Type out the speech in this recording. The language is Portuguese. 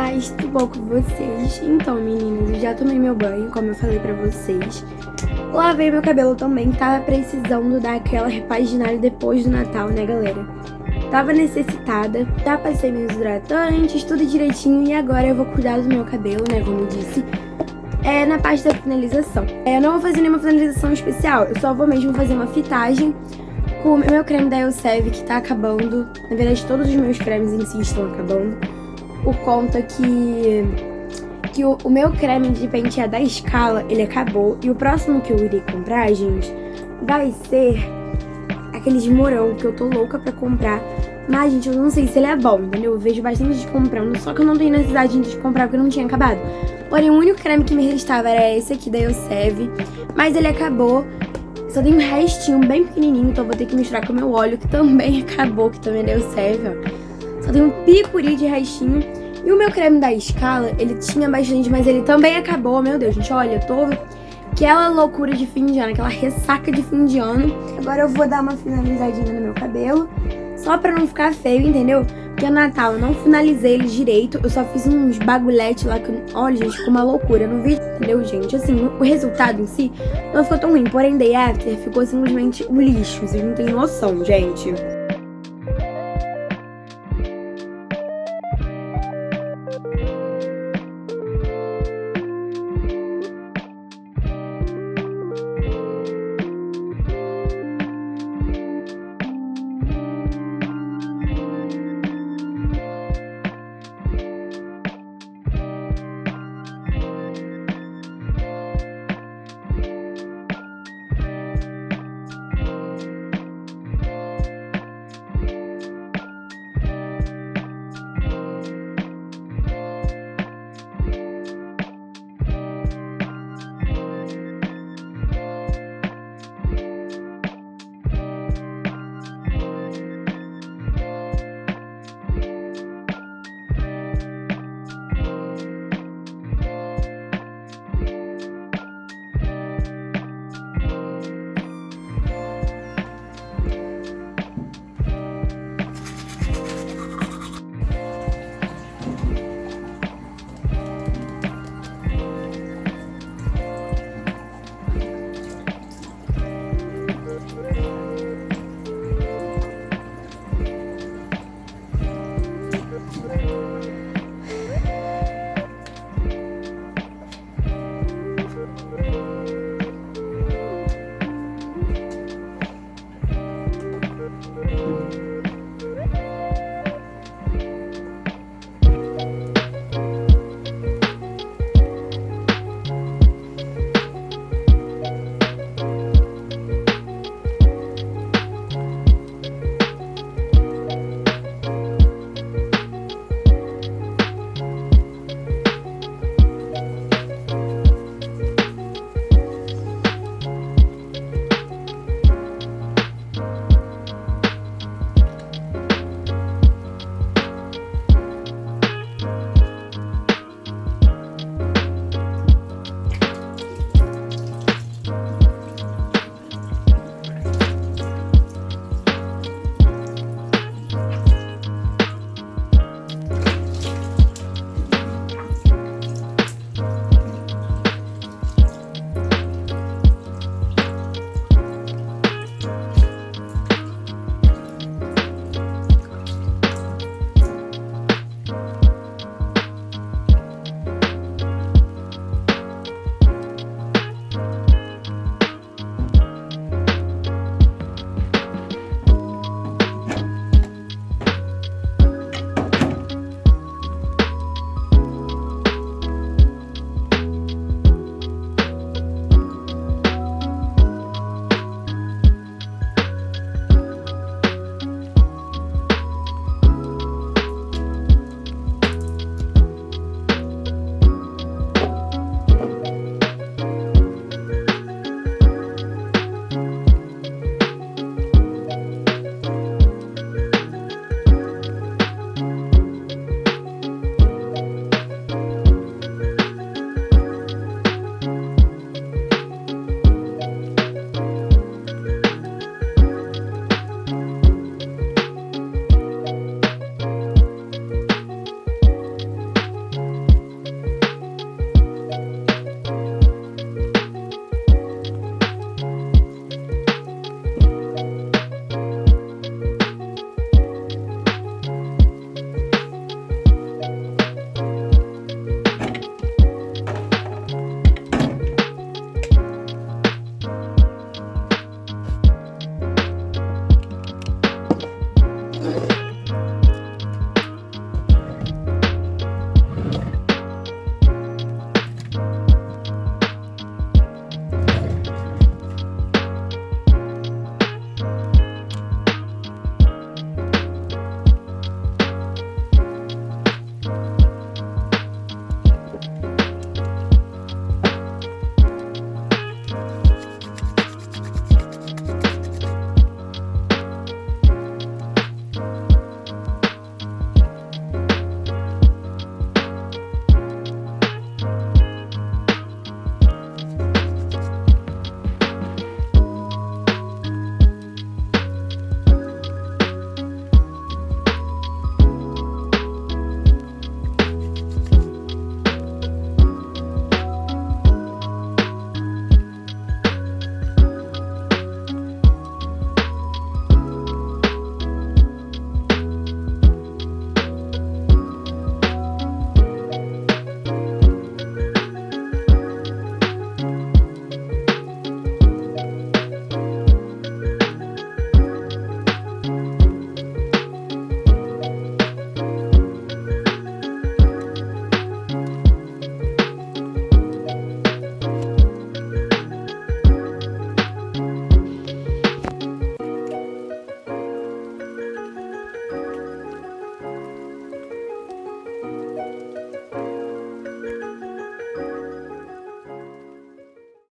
paz, tudo bom com vocês? Então, meninas, eu já tomei meu banho, como eu falei pra vocês. Lavei meu cabelo também, tava precisando dar aquela repaginada depois do Natal, né, galera? Tava necessitada, já passei meus hidratantes, tudo direitinho, e agora eu vou cuidar do meu cabelo, né, como eu disse, na parte da finalização. Eu não vou fazer nenhuma finalização especial, eu só vou mesmo fazer uma fitagem com o meu creme da Elseve, que tá acabando. Na verdade, todos os meus cremes em si estão acabando, por conta que o meu creme de pentear da Escala, ele acabou. E o próximo que eu irei comprar, gente, vai ser aquele de morango, que eu tô louca pra comprar. Mas, gente, eu não sei se ele é bom, entendeu? Eu vejo bastante gente comprando, só que eu não tenho necessidade de comprar porque não tinha acabado. Porém, o único creme que me restava era esse aqui da Elseve, mas ele acabou. Só tem um restinho bem pequenininho, então eu vou ter que misturar com o meu óleo, que também acabou, que também da Elseve, ó. Só tem um picuri de restinho. E o meu creme da Escala, ele tinha bastante, mas ele também acabou. Meu Deus, gente, olha, eu tô aquela loucura de fim de ano, aquela ressaca de fim de ano. Agora eu vou dar uma finalizadinha no meu cabelo, só pra não ficar feio, entendeu? Porque o Natal eu não finalizei ele direito, eu só fiz uns bagulhetes lá que, olha, gente, ficou uma loucura no vídeo, entendeu, gente? Assim, o resultado em si não ficou tão ruim, porém, day after ficou simplesmente um lixo, vocês não têm noção, gente.